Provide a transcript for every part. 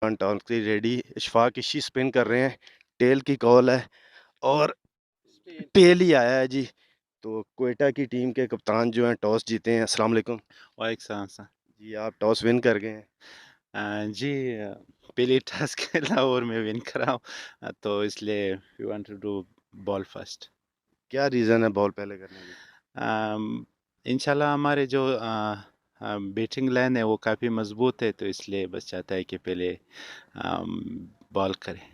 Town کی ready Ashfaq اشی سپن کر رہے ہیں. ٹیل کی کال ہے اور ٹیل ہی آیا ہے جی. تو کوئٹہ کی ٹیم کے کپتان جو ہیں ٹاس جیتے ہیں. السلام علیکم. وعلیکم السلام سر. جی آپ ٹاس ون کر گئے ہیں. جی پہلی ٹاسک لاہور میں ون کرا ہوں تو اس لیے we want to do ball first. کیا ریزن ہے بال پہلے کرنے کی؟ انشاءاللہ ہمارے جو بیٹنگ لائن ہے وہ کافی مضبوط ہے تو اس لیے بس چاہتا ہے کہ پہلے بال کرے.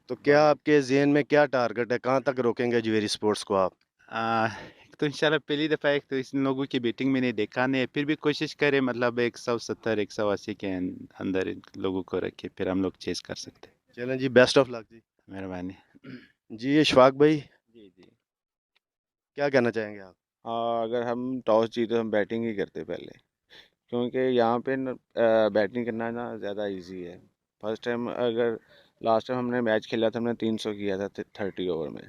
تو کیا آپ کے ذہن میں کیا ٹارگٹ ہے؟ کہاں تک روکیں گے جویری سپورٹس کو آپ؟ تو انشاءاللہ پہلی دفعہ ایک تو اس لوگوں کی بیٹنگ میں نے دیکھا نہیں, پھر بھی کوشش کرے مطلب 170 180 کے اندر ان لوگوں کو رکھے پھر ہم لوگ چیز کر سکتے. چلیں جی, بیسٹ آف لک جی. مہربانی. جی اشفاق بھائی جی کیا کہنا چاہیں گے آپ؟ اگر ہم ٹاس جیتے تو ہم بیٹنگ ہی کرتے پہلے, کیونکہ یہاں پہ بیٹنگ کرنا نا زیادہ ایزی ہے. فرسٹ ٹائم اگر لاسٹ ٹائم ہم نے میچ کھیلا تھا ہم نے 300 کیا تھا 30 اوور میں,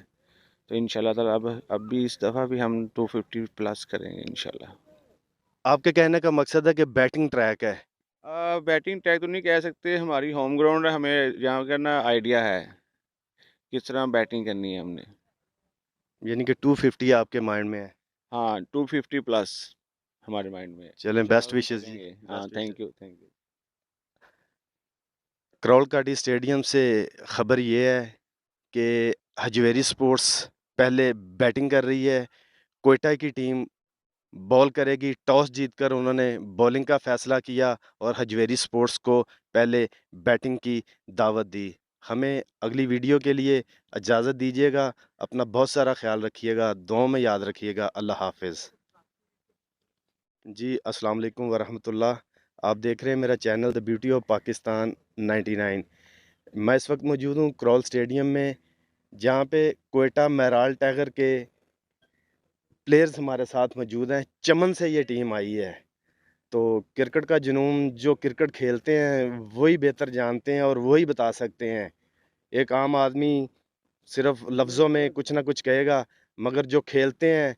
تو ان شاء اللہ تعالیٰ اب بھی اس دفعہ بھی ہم 250 پلس کریں گے ان شاء اللہ. آپ کے کہنے کا مقصد ہے کہ بیٹنگ ٹریک ہے. بیٹنگ ٹریک تو نہیں کہہ سکتے, ہماری ہوم گراؤنڈ ہے, ہمیں یہاں کا نا آئیڈیا ہے کس طرح بیٹنگ کرنی ہے ہم نے. یعنی کہ 250 آپ کے مائنڈ میں ہے. ہاں 250 پلس ہمارے مائنڈ میں ہے. چلیں بیسٹ وشز جی. ہاں تھینک یو. کرول کاٹی اسٹیڈیم سے خبر یہ ہے کہ حجویری سپورٹس پہلے بیٹنگ کر رہی ہے. کوئٹہ کی ٹیم بال کرے گی. ٹاس جیت کر انہوں نے بولنگ کا فیصلہ کیا اور حجویری سپورٹس کو پہلے بیٹنگ کی دعوت دی. ہمیں اگلی ویڈیو کے لیے اجازت دیجیے گا. اپنا بہت سارا خیال رکھیے گا, دعاؤں میں یاد رکھیے گا. اللہ حافظ. جی السلام علیکم ورحمۃ اللہ. آپ دیکھ رہے ہیں میرا channel the beauty of Pakistan 99. میں اس وقت موجود ہوں کرول اسٹیڈیم میں, جہاں پہ کوئٹہ میرال ٹائگر کے پلیئرز ہمارے ساتھ موجود ہیں. چمن سے یہ ٹیم آئی ہے. تو کرکٹ کا جنون جو کرکٹ کھیلتے ہیں وہی بہتر جانتے ہیں اور وہی بتا سکتے ہیں. ایک عام آدمی صرف لفظوں میں کچھ نہ کچھ کہے گا, مگر جو کھیلتے ہیں,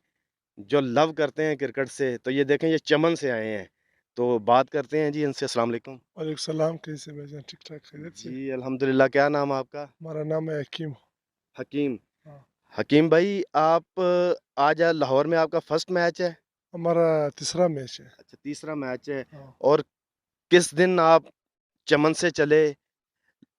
جو لو کرتے ہیں کرکٹ سے, تو یہ دیکھیں یہ چمن سے آئے ہیں. تو بات کرتے ہیں جی ان سے. السلام علیکم. وعلیکم السلام. کیسے بھائی جان؟ ٹھیک ٹھاک خیریت سے؟ جی الحمدللہ. کیا نام ہے آپ کا؟ ہمارا نام ہے حکیم. حکیم. ہاں. حکیم بھائی آپ آج لاہور میں آپ کا فرسٹ میچ ہے؟ ہمارا تیسرا میچ ہے. اچھا تیسرا میچ ہے. ہاں. اور کس دن آپ چمن سے چلے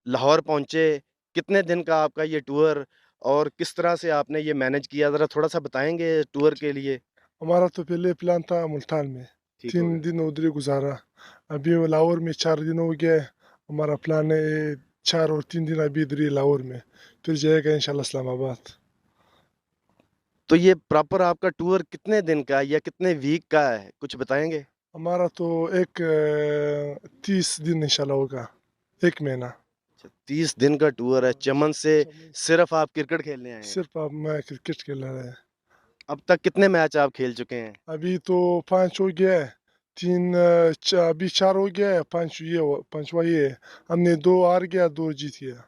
لاہور پہنچے؟ کتنے دن کا آپ کا یہ ٹور اور کس طرح سے آپ نے یہ مینج کیا؟ ذرا تھوڑا سا بتائیں گے ٹور کے لیے. ہمارا تو پہلے پلان تھا ملتان میں, 3 دن ادھر گزارا. ابھی لاہور میں 4 دن ہو گیا. ہمارا پلان ہے 4 اور 3 دن ابھی ادھر لاہور میں, پھر جائے گا انشاءاللہ اسلام آباد. تو یہ پراپر آپ کا ٹور کتنے دن کا یا کتنے ویک کا ہے, کچھ بتائیں گے؟ ہمارا تو 30 دن انشاءاللہ ہوگا, 1 مہینہ. 30 دن کا ٹور ہے. چمن سے صرف آپ کرکٹ کھیلنے آئے ہیں؟ صرف اب میں کرکٹ کھیل رہا ہے. اب تک کتنے میچ آپ کھیل چکے ہیں؟ ابھی تو 5 ہو گیا ہے, 3 ابھی 4 ہو گیا ہے, 5 یہ 5واں یہ ہے. ہم نے 2 ہار گیا 2 جیت گیا.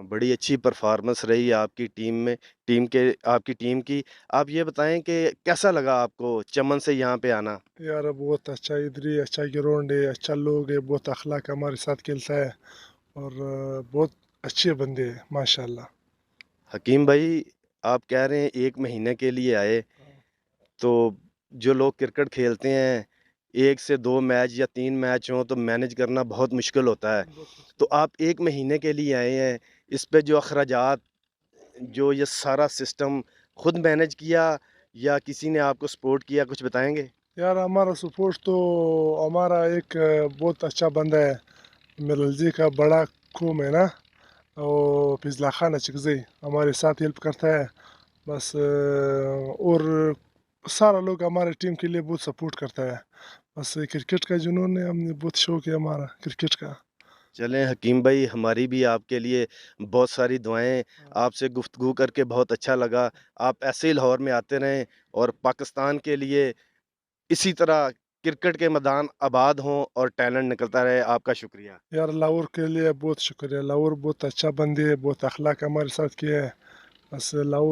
بڑی اچھی پرفارمنس رہی آپ کی ٹیم میں, آپ کی ٹیم کی. آپ یہ بتائیں کہ کیسا لگا آپ کو چمن سے یہاں پہ آنا؟ یار بہت اچھا, ادھر ہی اچھا گراؤنڈ ہے, اچھا لوگ ہے, بہت اخلاق ہمارے ساتھ کھیلتا ہے اور بہت اچھے بندے ہیں ماشاءاللہ. حکیم بھائی آپ کہہ رہے ہیں 1 مہینے کے لیے آئے, تو جو لوگ کرکٹ کھیلتے ہیں 1 سے 2 میچ یا 3 میچ ہوں تو مینج کرنا بہت مشکل ہوتا ہے. تو آپ 1 مہینے کے لیے آئے ہیں, اس پہ جو اخراجات, جو یہ سارا سسٹم خود مینج کیا یا کسی نے آپ کو سپورٹ کیا, کچھ بتائیں گے؟ یار ہمارا سپورٹ تو ہمارا ایک بہت اچھا بندہ ہے, مرلزی کا بڑا قوم ہے نا, اور فضلہ خان اچکزئی ہمارے ساتھ ہیلپ کرتا ہے بس. اور سارا لوگ ہمارے ٹیم کے لیے بہت سپورٹ کرتا ہے. بس کرکٹ کا جنون ہے, ہم نے بہت شوق ہے ہمارا کرکٹ کا. چلیں حکیم بھائی, ہماری بھی آپ کے لیے بہت ساری دعائیں. آپ سے گفتگو کر کے بہت اچھا لگا. آپ ایسے ہی لاہور میں آتے رہیں اور پاکستان کے لیے اسی طرح کرکٹ کے میدان آباد ہوں اور ٹیلنٹ نکلتا رہے. آپ کا شکریہ. یار لاہور کے لیے بہت شکریہ. لاہور بہت اچھا بندے ہے, بہت اخلاق ہمارے ساتھ کیا ہے. بس لاہور